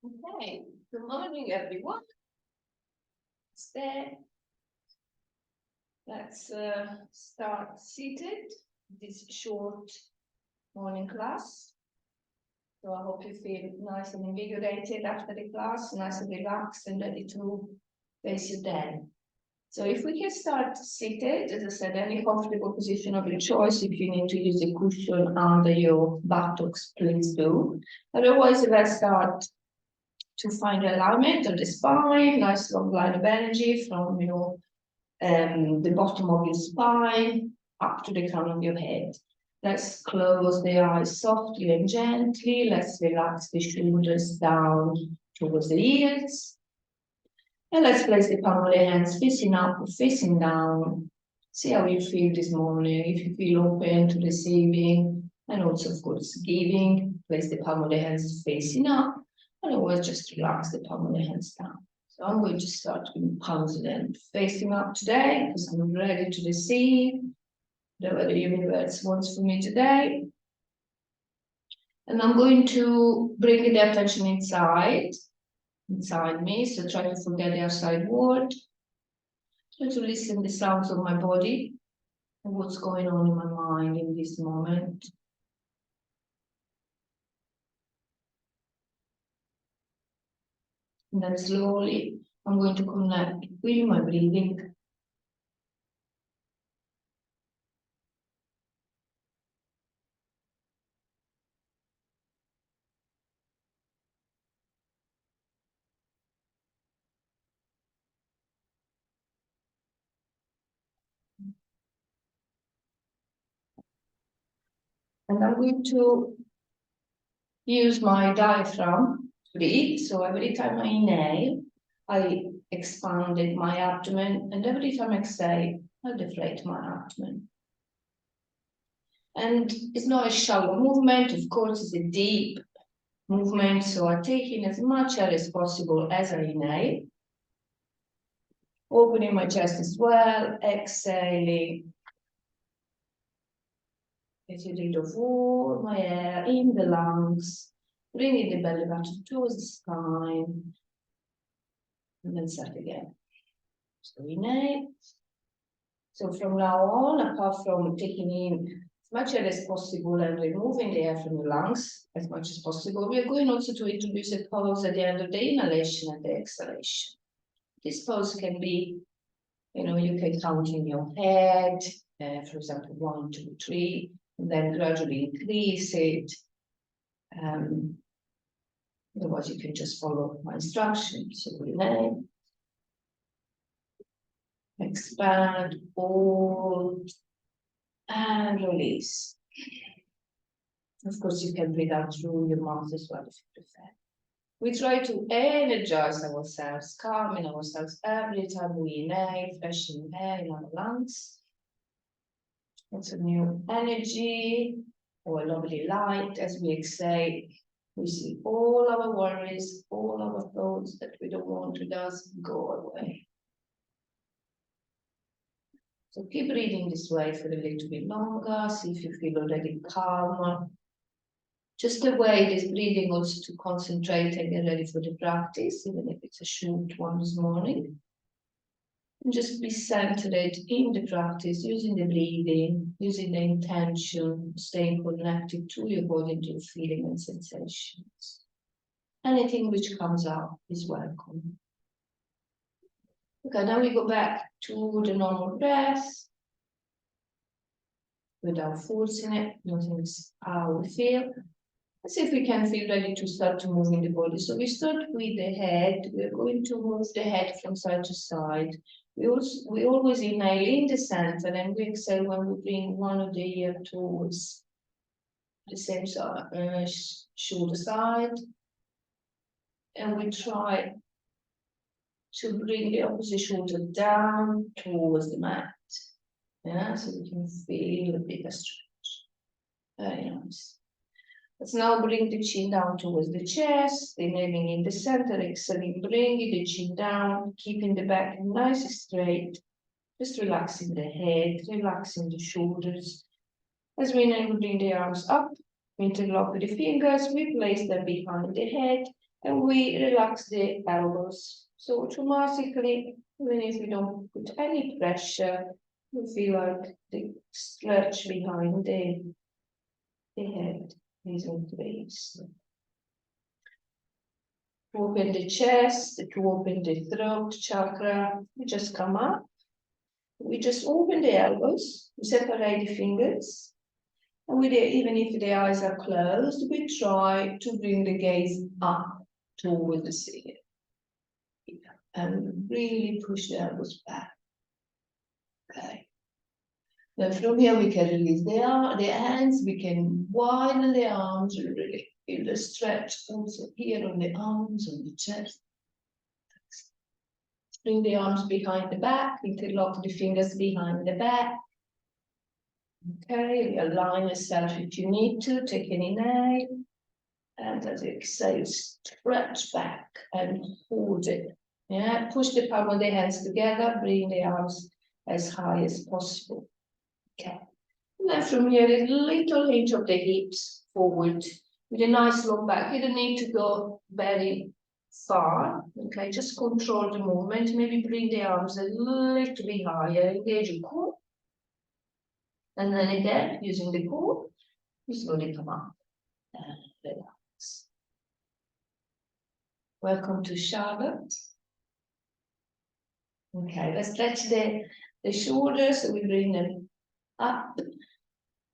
Okay, good morning, everyone. Stay. Let's start seated. This short morning class. So I hope you feel nice and invigorated after the class, nice and relaxed and ready to face your day. So if we can start seated, as I said, any comfortable position of your choice. If you need to use a cushion under your buttocks, please do. Otherwise, let's start to find alignment of the spine, nice long line of energy from the bottom of your spine up to the crown of your head. Let's close the eyes softly and gently. Let's relax the shoulders down towards the ears. And let's place the palm of the hands facing up or facing down. See how you feel this morning. If you feel open to receiving and also, of course, giving, place the palm of the hands facing up. Otherwise, just relax the palm of the hands down. So I'm going to start with palms of the hands facing up today because I'm ready to receive whatever the universe wants for me today. And I'm going to bring the attention inside me. So try to forget the outside world. Try to listen to the sounds of my body and what's going on in my mind in this moment. And then slowly, I'm going to connect with my breathing. And I'm going to use my diaphragm to breathe. So every time I inhale, I expanded my abdomen. And every time I exhale, I deflate my abdomen. And it's not a shallow movement. Of course, it's a deep movement. So I take in as much air as possible as I inhale. Opening my chest as well, exhaling. Getting rid of all my air in the lungs, bringing the belly button towards the spine, and then start again. So inhale. So from now on, apart from taking in as much air as possible and removing the air from the lungs as much as possible, we are going also to introduce a pause at the end of the inhalation and the exhalation. This pause can be, you can count in your head, for example, 1, 2, 3, and then gradually increase it. Otherwise, you can just follow my instructions. So inhale, expand, hold, and release. Of course, you can breathe out through your mouth as well if you prefer. We try to energize ourselves, calming ourselves every time we inhale, freshening air in our lungs. It's a new energy or a lovely light as we exhale. We see all our worries, all our thoughts that we don't want with us go away. So keep breathing this way for a little bit longer. See if you feel already calmer. Just a way this breathing also to concentrate and get ready for the practice, even if it's a short one this morning. And just be centered in the practice, using the breathing, using the intention, staying connected to your body and your feeling and sensations. Anything which comes up is welcome. Okay, now we go back to the normal breath without forcing it, noticing how we feel. Let's see if we can feel ready to start to move in the body. So we start with the head. We're going to move the head from side to side. We always inhale in the center and we exhale when we bring one of the ear towards the same side, shoulder side. And we try to bring the opposite shoulder down towards the mat. Yeah, so we can feel a bigger stretch. Very nice. Let's now bring the chin down towards the chest, inhaling in the center, exhaling, bringing the chin down, keeping the back nice and straight, just relaxing the head, relaxing the shoulders. As we inhale, bring the arms up, interlock with the fingers, we place them behind the head, and we relax the elbows. So automatically, even if we don't put any pressure, we feel like the stretch behind the head is increased. To open the chest, to open the throat chakra, we just come up. We just open the elbows, we separate the fingers, and even if the eyes are closed, we try to bring the gaze up toward the ceiling. And really push the elbows back. Okay. Then from here we can release the hands, we can widen the arms, really feel the stretch also here on the arms, on the chest. Bring the arms behind the back, interlock the fingers behind the back. Okay, align yourself if you need to, take an inhale. And as you exhale, stretch back and hold it. Yeah, push the palm of the hands together, bring the arms as high as possible. Okay. And then from here, a little hinge of the hips forward with a nice low back. You don't need to go very far. Okay, just control the movement. Maybe bring the arms a little bit higher, engage your core. And then again, using the core, you slowly come up and relax. Welcome to Charlotte. Okay, let's stretch the shoulders, so we bring them up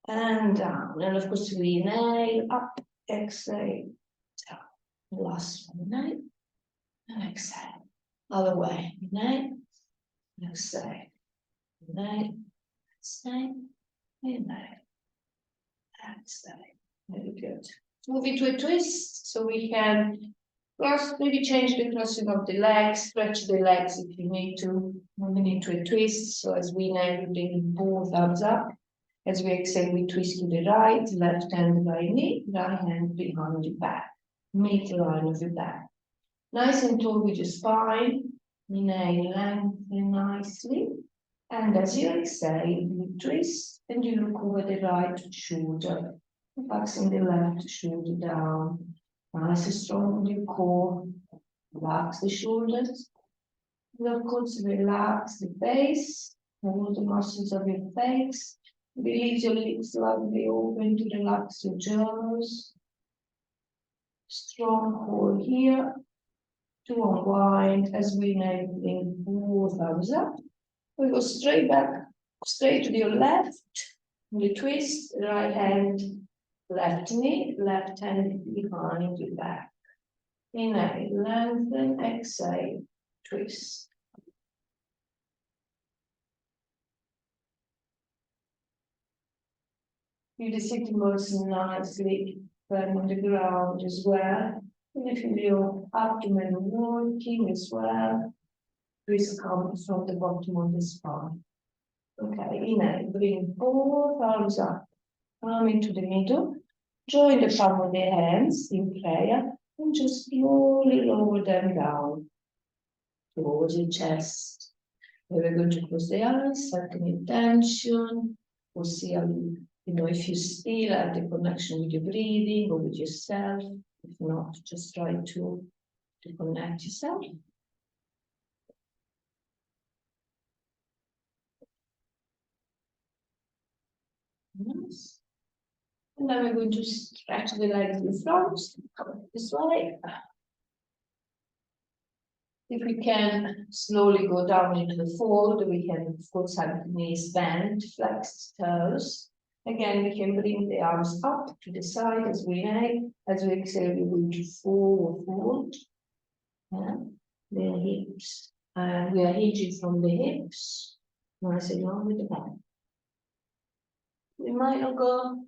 and down. And of course, we inhale, up, exhale, down. Last one, inhale, and exhale. Other way, inhale, exhale, inhale, exhale, inhale, exhale. Very good. Move into a twist, so we can maybe change the crossing of the legs, stretch the legs if you need to. Moving into a twist, so as we inhale, we bring both arms up. As we exhale, we twist to the right, left hand right knee, right hand behind the back, midline of the back. Nice and tall with your spine. Inhale, lengthen nicely. And as you exhale, you twist and you look over the right shoulder, relaxing the left shoulder down. Nice and strong with your core. Relax the shoulders. And of course, relax the face, all the muscles of your face. Release your lips slightly open to relax your jaws. Strong core here to unwind as we now bring both arms up. We go straight back, straight to your left. We twist, right hand, left knee, left hand behind your back. Inhale, lengthen, exhale, twist. Feel the sitting bones nicely firm on the ground as well. And if you feel your abdomen working as well, twist comes from the bottom of the spine. Okay, inhale, bring both arms up, arm into the middle, join the palm of the hands in prayer, and just slowly lower them down towards your chest. We're going to close the eyes, set an intention. We'll see how if you still have the connection with your breathing or with yourself. If not, just try to connect yourself. Yes. And then we're going to stretch the legs in front, this way. If we can slowly go down into the fold, we can, of course, have the knees bent, flex toes. Again, we can bring the arms up to the side as we inhale. As we exhale, we're going to forward fold. Yeah. The hips. We are hinging from the hips. Nice and long with the back. We might not go,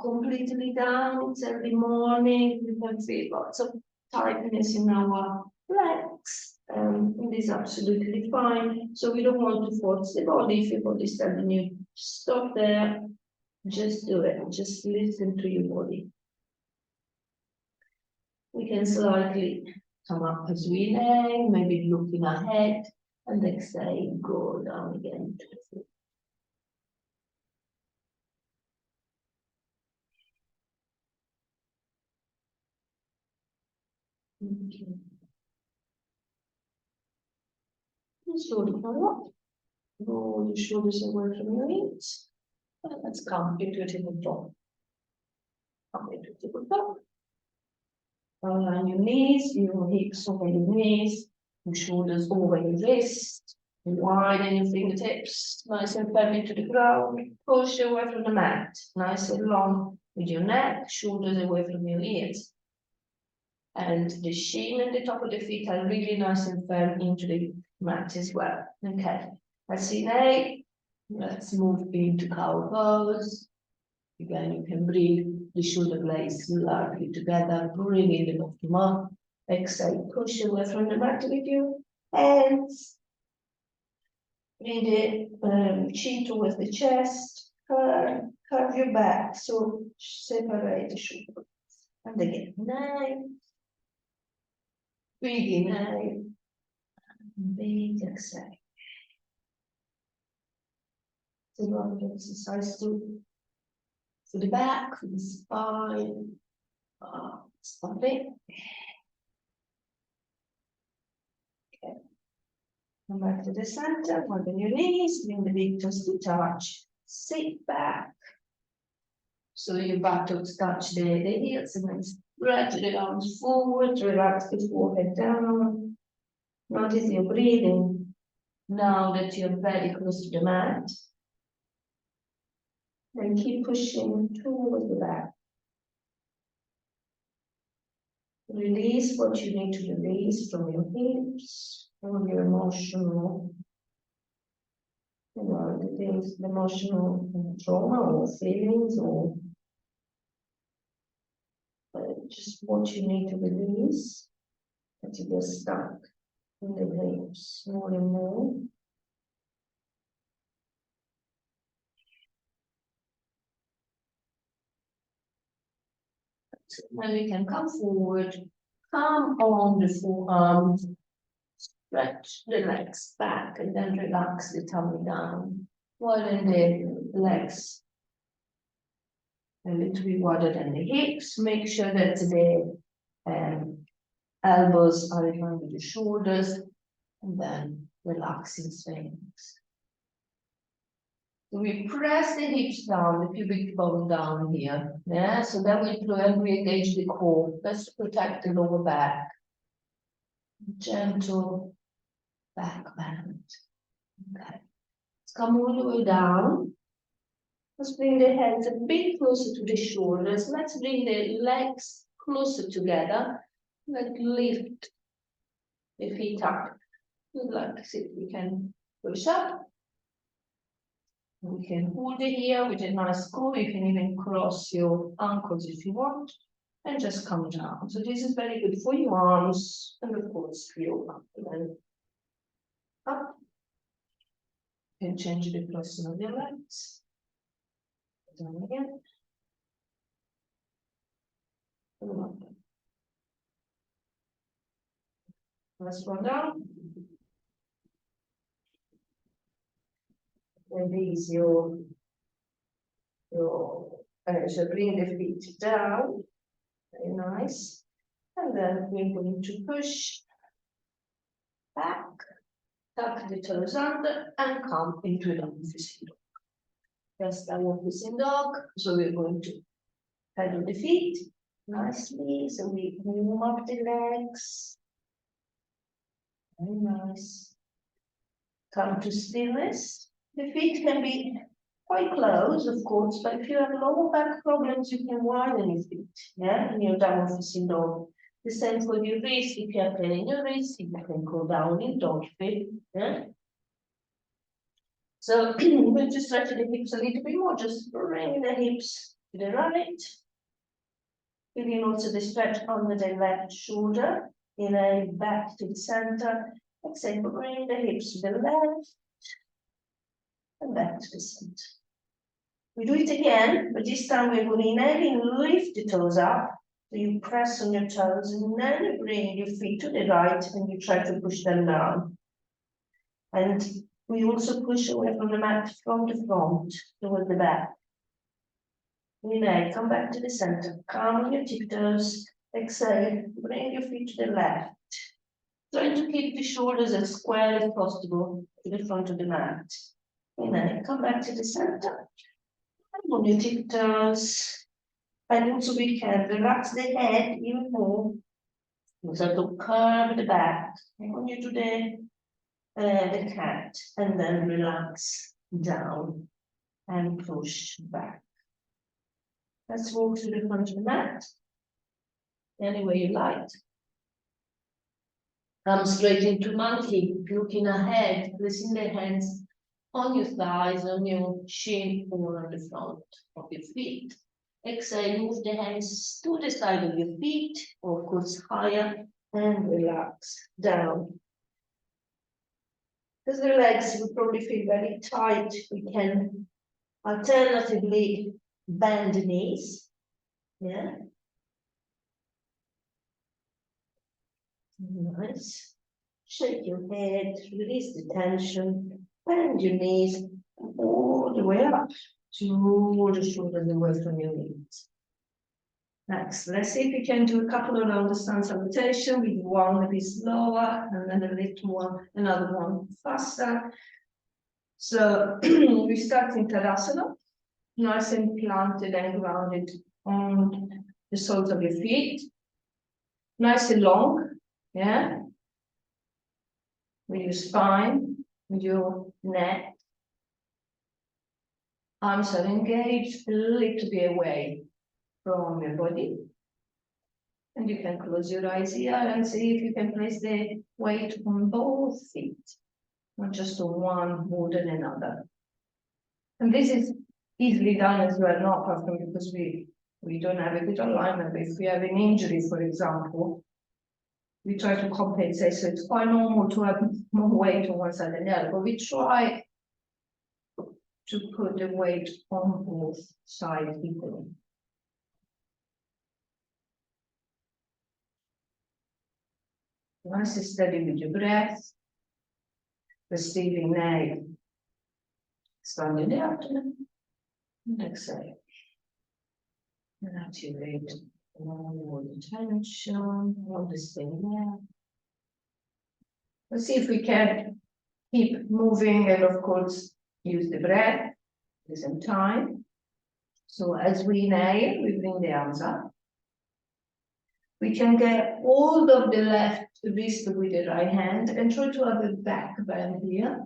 completely down. It's early morning. We can feel lots of tightness in our legs. It is absolutely fine. So we don't want to force the body. If your body is telling you stop there, just do it. Just listen to your body. We can slightly come up as we inhale, maybe looking ahead, and exhale, go down again. Okay. Slowly come up. Roll your shoulders away from your hips. And let's come into a tabletop. Come into a tabletop. Align your knees, your hips over your knees, your shoulders over your wrist. Widen your fingertips, nice and firm into the ground. Push away from the mat, nice and long with your neck, shoulders away from your ears. And the shin and the top of the feet are really nice and firm into the mat as well. Okay, let's inhale. Let's move into cow pose. Again, you can bring the shoulder blades slightly together, bringing the bottom up. Exhale, push away from the mat with your hands. Bring the chin towards the chest. Curve your back, so separate the shoulder. And again, inhale. Big inhale. Big exhale. So you want to exercise to the back, the spine. Stop it. Okay. Come back to the center, widen your knees, bring the big toes to touch. Sit back. So your buttocks touch the heels and then stretch the arms forward, relax the forehead down. Notice your breathing. Now that you're very close to the mat, then keep pushing towards the back. Release what you need to release from your hips, from your emotional, the things, the emotional trauma or feelings or just what you need to release, that you get stuck in the hips more and more. So now we can come forward, come on the forearms, stretch the legs back and then relax the tummy down. Widen the legs a little bit wider than the hips. Make sure that the elbows are in line with the shoulders, and then relaxing swings. So we press the hips down, the pubic bone down here. Yeah, so then we engage the core. Let's protect the lower back. Gentle back bend. Okay. Let's come all the way down. Let's bring the hands a bit closer to the shoulders. Let's bring the legs closer together. Let's lift the feet up. Like we can push up. We can hold it here with a nice curve. You can even cross your ankles if you want. And just come down. So this is very good for your arms and of course for your back. And up. You can change the position of your legs. Down again. Last one down. Release your so bring the feet down. Very nice. And then we're going to push back, tuck the toes under, and come into the facing dog. Just our facing dog. So we're going to pedal the feet nicely. So we warm up the legs. Very nice. Come to stillness. The feet can be quite close, of course, but if you have lower back problems, you can widen your feet, yeah, in your downward facing dog. The same for your wrist. If you are playing your wrist, you can go down in dog fit, yeah. So we're going to stretch the hips a little bit more, just bring the hips to the right. Feeling also the stretch under the left shoulder, inhale back to the center. Exhale, bring the hips to the left and back to the center. We do it again, but this time we're going to inhale and lift the toes up. So you press on your toes and then you bring your feet to the right and you try to push them down. And we also push away from the mat from the front toward the back. Inhale, come back to the center. Come on your tiptoes. Exhale, bring your feet to the left. Try to keep the shoulders as square as possible to the front of the mat. And then come back to the center. And on your tiptoes. And also we can relax the head even more. So to curve the back. And when you do the cat, and then relax down and push back. Let's walk to the front of the mat. Any way you like. Come straight into monkey, looking ahead, placing the hands on your thighs, on your shin, or on the front of your feet. Exhale, move the hands to the side of your feet, or of course higher, and relax down. Because the legs will probably feel very tight, we can alternatively bend the knees. Yeah. Nice. Shake your head, release the tension, bend your knees all the way up to the shoulders away from your knees. Next, let's see if we can do a couple of round stand salutation with one a bit slower and then a little one, another one faster. So we start in Tadasana, nice and planted and grounded on the soles of your feet. Nice and long, yeah. With your spine, with your neck. Arms are engaged, a little bit away from your body. And you can close your eyes here and see if you can place the weight on both feet, not just on one more than another. And this is easily done as well, not apart from because we don't have a good alignment. If we have an injury, for example, we try to compensate. So it's quite normal to have more weight on one side than the other, but we try to put the weight on both sides equally. Nice and steady with your breath, receiving now, expanding the abdomen, and exhale. And activate all the tension, all this thing there. Let's see if we can keep moving and of course use the breath at the same time. So as we inhale, we bring the arms up. We can get hold of the left wrist with the right hand and try to have a back bend here.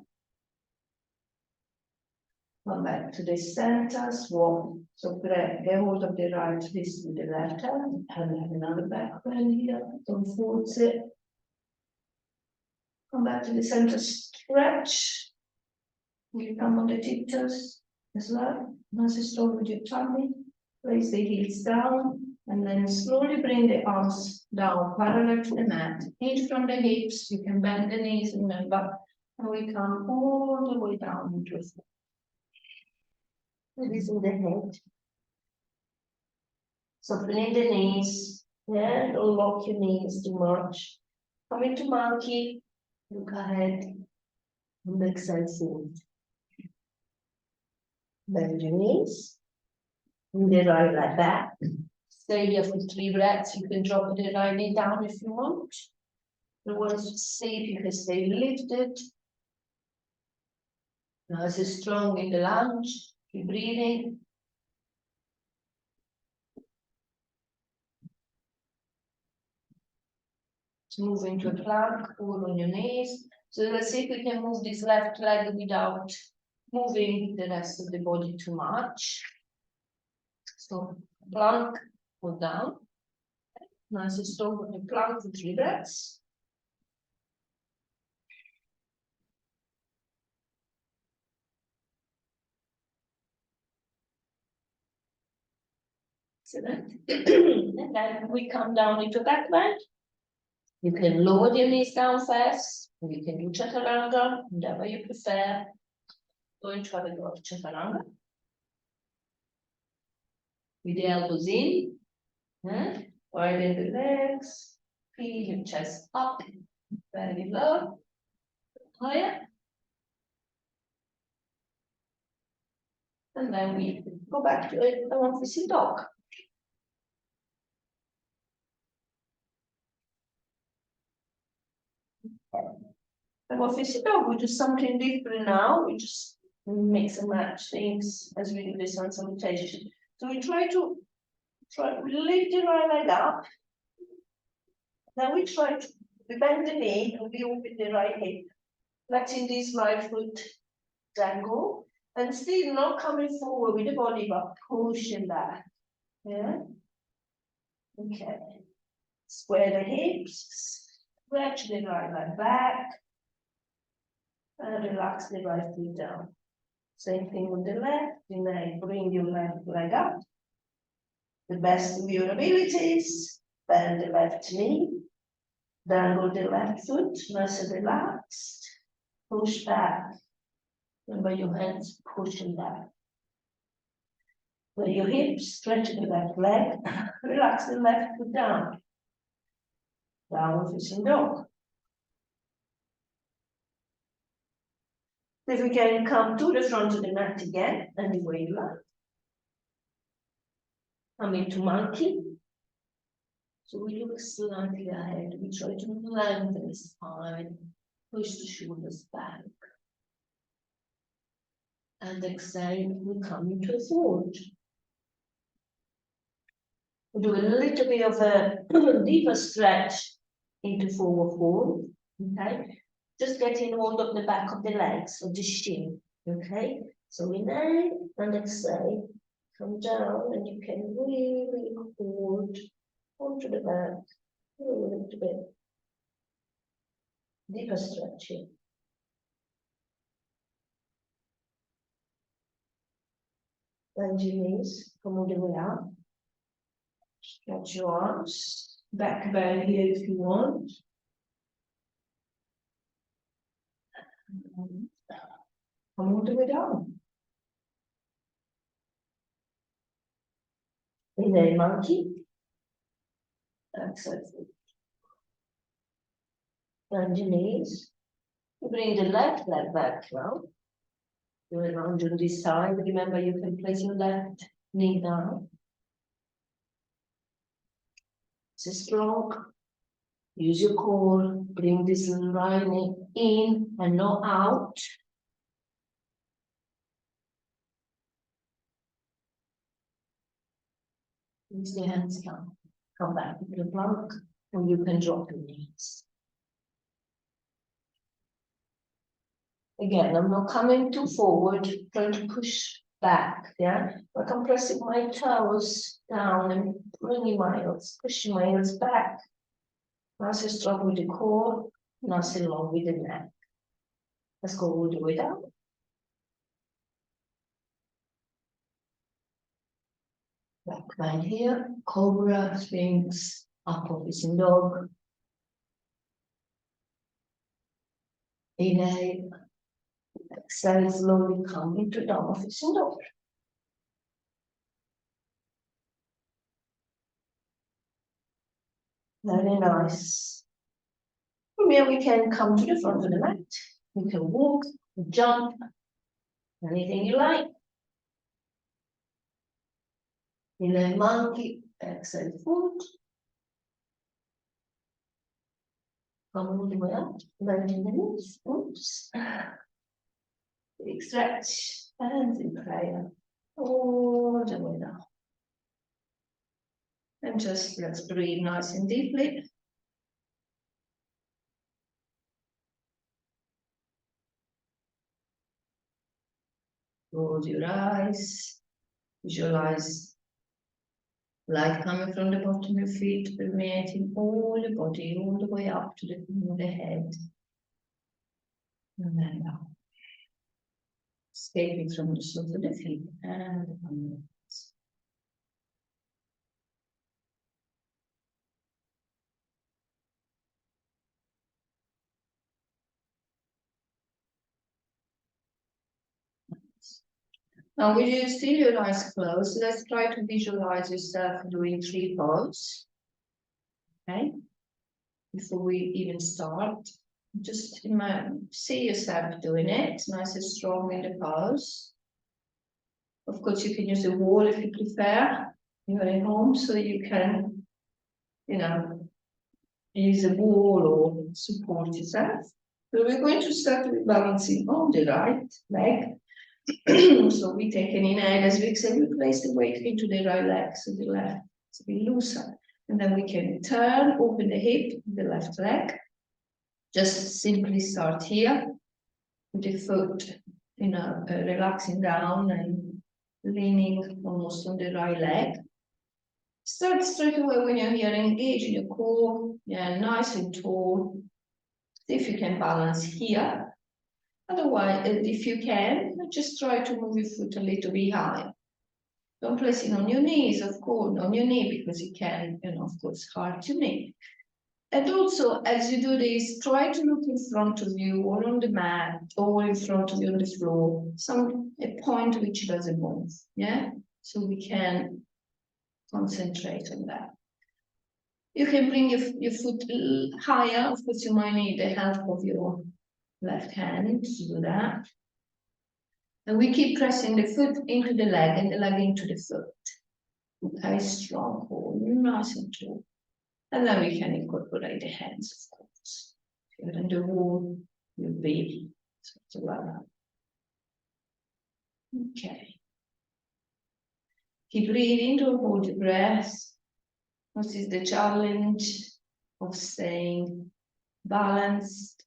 Come back to the center, swap. So get hold of the right wrist with the left hand and have another back bend here. Don't force it. Come back to the center, stretch. You come on the tiptoes as well. Nice and strong with your tummy. Place the heels down. And then slowly bring the arms down, parallel to the mat. Hinge from the hips, you can bend the knees, remember. And we come all the way down into it. Releasing the head. Softening the knees. Yeah, don't lock your knees too much. Come into monkey. Look ahead. And exhale forward. Bend your knees. And the right leg back. Stay here for 3 breaths. You can drop the right knee down if you want. Otherwise, see if you can stay lifted. Nice and strong in the lunge. Keep breathing. Move into a plank or on your knees. So let's see if we can move this left leg without moving the rest of the body too much. So plank or down. Nice and strong on the plank for 3 breaths. Excellent. And then we come down into back bend. You can lower your knees down first. You can do chaturanga, whatever you prefer. Going to have a go of chaturanga. With the elbows in. Widen the legs. Feel your chest up. Very low. Higher. And then we go back to a one facing dog. And what we see now, we do something different now. We just mix and match things as we do this on salutation. So we we lift the right leg up. Then we bend the knee and we open the right hip, letting this right foot dangle and still not coming forward with the body but pushing back. Yeah. Okay. Square the hips, stretch the right leg back, and relax the right foot down. Same thing with the left. Then bring your left leg up. The best of your abilities. Bend the left knee. Dangle the left foot, nice and relaxed. Push back. Remember your hands pushing back. With your hips, stretch the left leg. Relax the left foot down. Downward facing dog. If we can come to the front of the mat again, anywhere you like. Come into monkey. So we look slightly ahead. We try to lengthen the spine, push the shoulders back. And exhale, we come into a forward. We do a little bit of a deeper stretch into forward fold. Okay. Just getting hold of the back of the legs, of the shin. Okay. So inhale and exhale. Come down and you can really hold onto the back. A little bit. Deeper stretching. Bend your knees, come all the way up. Stretch your arms. Back bend here if you want. Come all the way down. Inhale, monkey. Exhale. Bend your knees. Bring the left leg back now. Do it around on this side. Remember, you can place your left knee down. This is strong. Use your core. Bring this right knee in and not out. Use the hands come back to the plank, and you can drop your knees. Again, I'm not coming too forward, trying to push back, yeah? But I'm pressing my toes down and bringing my heels, pushing my heels back. Nice and strong with the core, nice and long with the neck. Let's go all the way down. Back bend here, cobra, sphinx, upward facing dog. Inhale. Exhale, slowly come into downward facing dog. Very nice. From here we can come to the front of the mat. You can walk, jump, anything you like. Inhale, monkey, exhale, foot. Come all the way up, bending the knees. Oops. Big stretch, and in prayer. All the way down. And just let's breathe nice and deeply. Close your eyes. Visualize light coming from the bottom of your feet, permeating all the body, all the way up to the crown of the head. And then down. Escaping from the soles of the feet and the palms. Now, will you still your eyes closed? Let's try to visualize yourself doing 3 poses. Okay? Before we even start, just see yourself doing it, nice and strong in the pose. Of course, you can use a wall if you prefer. You're at home, so you can, use a ball or support yourself. So we're going to start with balancing on the right leg. So we take an inhale as we exhale, we place the weight into the right leg, so the left to be looser. And then we can turn, open the hip, the left leg. Just simply start here with the foot, relaxing down and leaning almost on the right leg. Start straight away when you're here, engaging your core, yeah, nice and tall. See if you can balance here. Otherwise, if you can, just try to move your foot a little bit higher. Don't place it on your knees, of course, on your knee, because it can, of course, hurt your knee. And also, as you do this, try to look in front of you or on the mat or in front of you on the floor, a point which doesn't move, yeah? So we can concentrate on that. You can bring your foot higher. Of course, you might need the help of your left hand to do that. And we keep pressing the foot into the leg and the leg into the foot. Okay, strong hold, nice and tall. And then we can incorporate the hands, of course. If you're in the wall, you'll be sort of like that. Okay. Keep breathing to hold your breath. What is the challenge of staying balanced?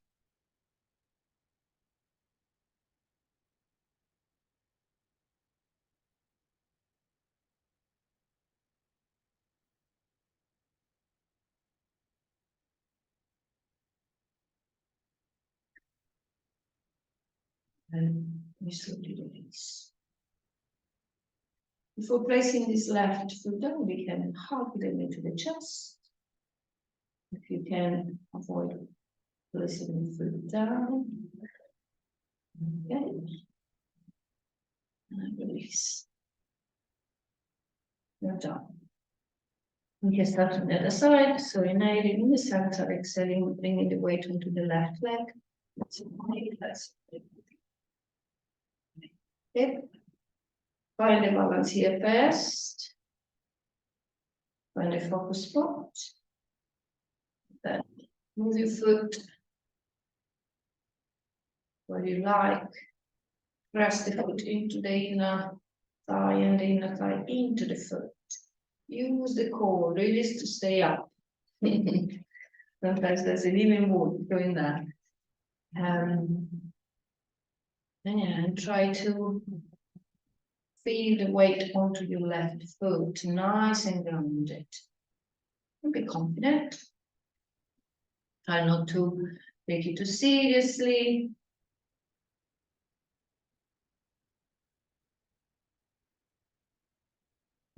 And we slowly release. Before placing this left foot down, we can hug them into the chest. If you can avoid placing the foot down. Okay. And release. You're done. We can start on the other side. So inhaling in the center, exhaling, bringing the weight onto the left leg. That's it. Find the balance here first. Find the focus spot. Then move your foot where you like. Press the foot into the inner thigh and the inner thigh into the foot. Use the core really to stay up. Sometimes there's an even more doing that. And try to feel the weight onto your left foot, nice and grounded. And be confident. Try not to take it too seriously.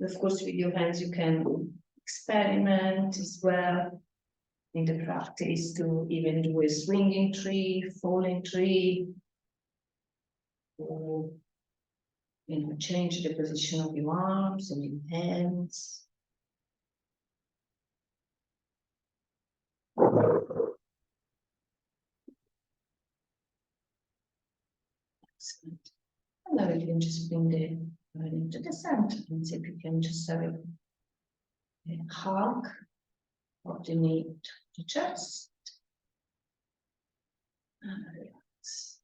Of course, with your hands, you can experiment as well in the practice to even do a swinging tree, falling tree, or change the position of your arms and your hands. Excellent. And now you can just bring the right into the center and see if you can just have a hug of the knee to the chest. And relax.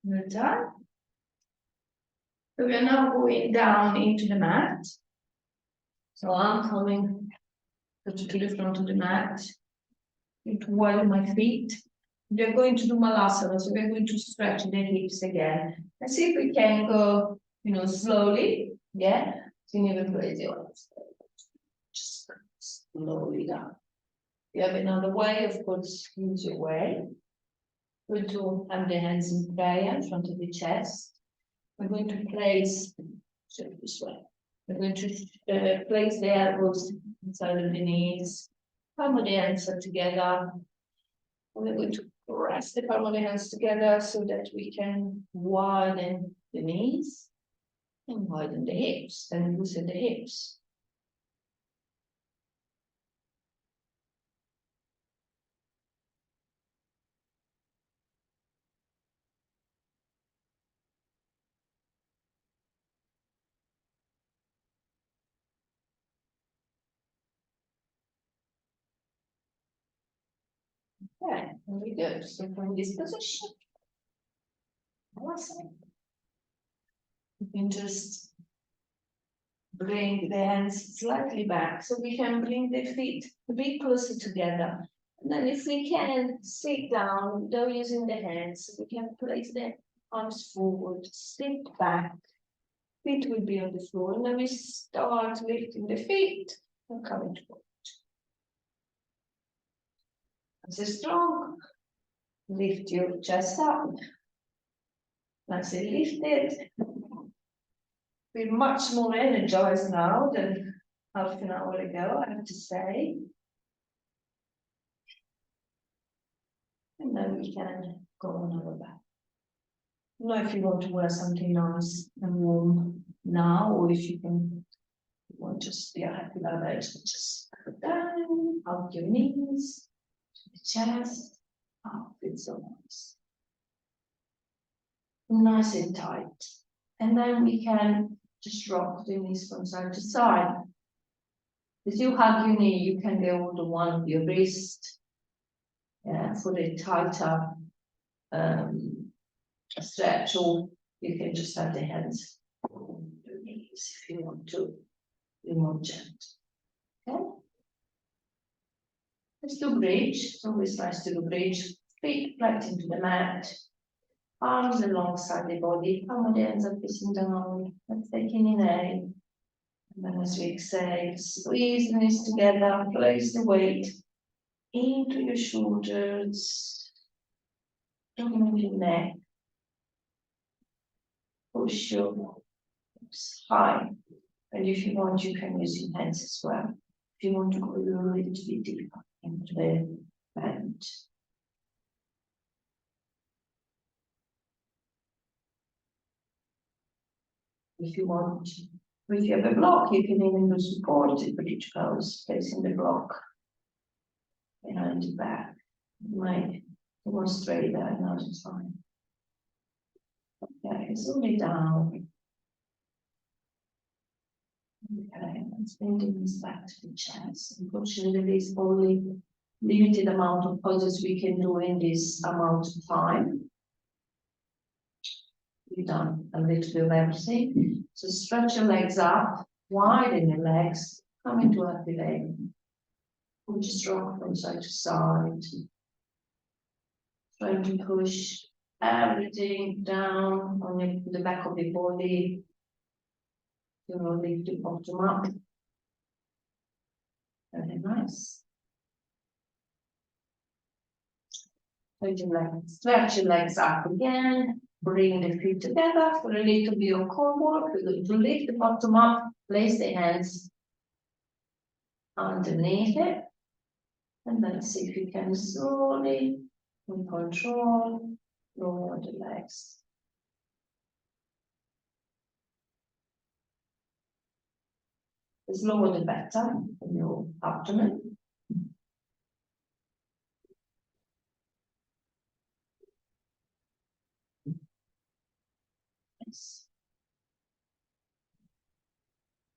You're done. So we are now going down into the mat. So I'm coming to the front of the mat, to widen my feet. We're going to do malasana, so we're going to stretch the hips again. Let's see if we can go, slowly. Yeah, so you never place your arms. Just slowly down. You have another way, of course, use your way. We're going to have the hands in prayer in front of the chest. We're going to place, this way. We're going to place the elbows inside of the knees. Palm of the hands are together. We're going to press the palm of the hands together so that we can widen the knees and widen the hips and loosen the hips. Yeah, very good. So from this position, awesome. You can just bring the hands slightly back so we can bring the feet a bit closer together. And then if we can sit down without using the hands, we can place the arms forward, sit back. Feet will be on the floor, and then we start lifting the feet and coming forward. Nice and strong. Lift your chest up. Nice and lifted. We're much more energized now than half an hour ago, I have to say. And then we can go on our back. Now, if you want to wear something nice and warm now, or if you want to just be happy about it, just put down, hug your knees, the chest, up, it's so nice. Nice and tight. And then we can just rock the knees from side to side. As you hug your knee, you can go to one of your wrist for the tighter stretch, or you can just have the hands on your knees if you want to be more gentle. Okay? Let's do bridge. It's always nice to do bridge. Feet flat into the mat. Arms alongside the body. Palm of the hands are facing down. Let's take an inhale. And then as we exhale, squeeze the knees together. Place the weight into your shoulders. Down your neck. Push your hips high. And if you want, you can use your hands as well. If you want to go a little bit deeper into the bend. If you want, if you have a block, you can even do supported bridge pose, placing the block behind the back. You might demonstrate that another time. Okay, zoom it down. Okay, let's bring the knees back to the chest. Unfortunately, there's only limited amount of poses we can do in this amount of time. We've done a little bit of everything. So stretch your legs up, widen your legs, come into happy leg. We'll just rock from side to side. Trying to push everything down on the back of the body. You will lift the bottom up. Very nice. Stretch your legs up again. Bring the feet together for a little bit of core work. We're going to lift the bottom up, place the hands underneath it. And then see if you can slowly, in control, lower the legs. The lower the better in your abdomen.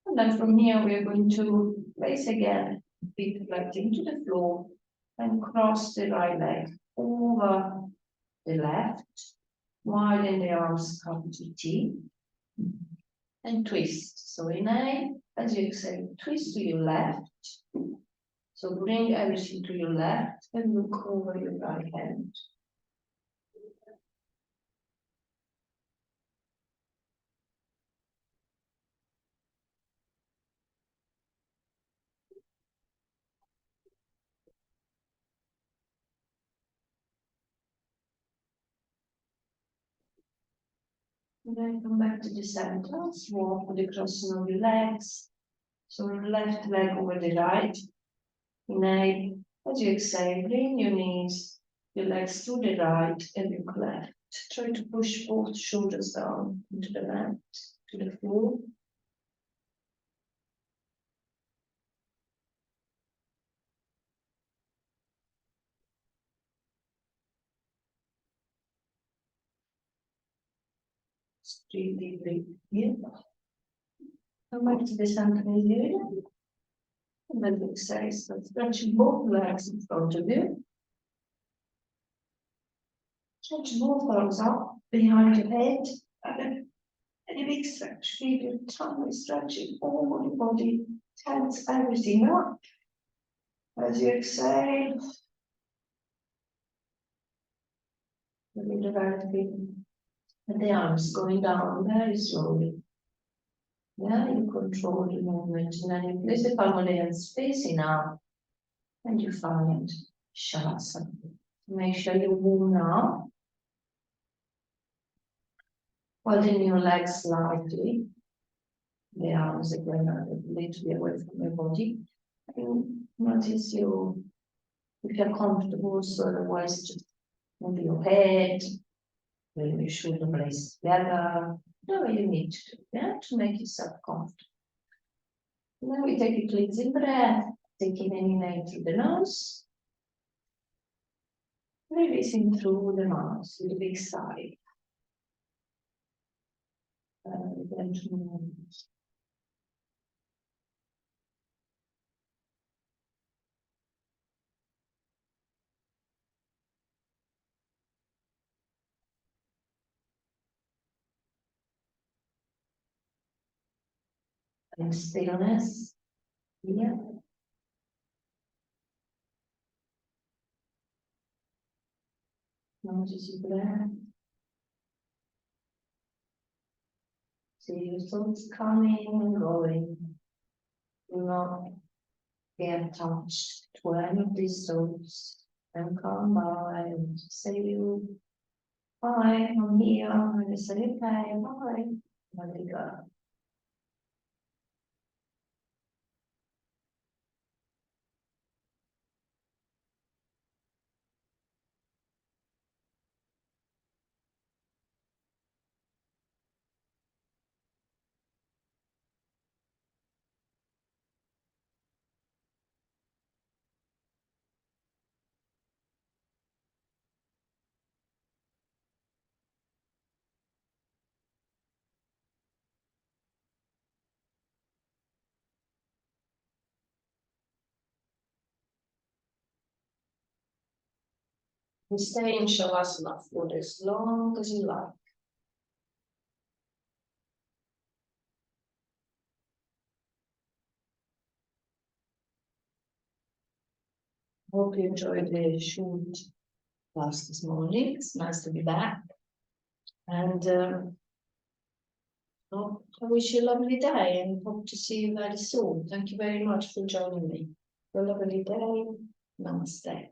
And then from here, we are going to place again, feet flat into the floor and cross the right leg over the left, widen the arms up to T and twist. So inhale, as you exhale, twist to your left. So bring everything to your left and look over your right hand. And then come back to the center, walk with the crossing of your legs. So left leg over the right. Inhale, as you exhale, bring your knees, your legs to the right and look left. Try to push both shoulders down into the mat, to the floor. Really deep here. Come back to the center area. And then exhale, so stretching both legs in front of you. Stretch both arms up behind your head. And a big stretch. Feel your tummy stretching all your body. Tense everything up. As you exhale, you're developing the arms going down very slowly. Yeah, you control the movement, and then you place the palm of the hands facing up, and you find Shavasana. Make sure you warm up, holding your legs slightly. The arms again are a little bit away from your body. And notice you, if you're comfortable, so otherwise just move your head, bring your shoulder blades together, whatever you need to do, yeah, to make yourself comfortable. And then we take a cleansing breath, taking an inhale through the nose, releasing through the mouth with a big sigh. Then to move. And stillness here. Notice your breath. See your thoughts coming and going. Do not get attached to any of these thoughts. And come by and say you, hi, I'm here. And you say, okay, bye. Let it go. And stay in Shavasana for as long as you like. Hope you enjoyed the short class this morning. It's nice to be back. And I wish you a lovely day and hope to see you very soon. Thank you very much for joining me. Have a lovely day. Namaste.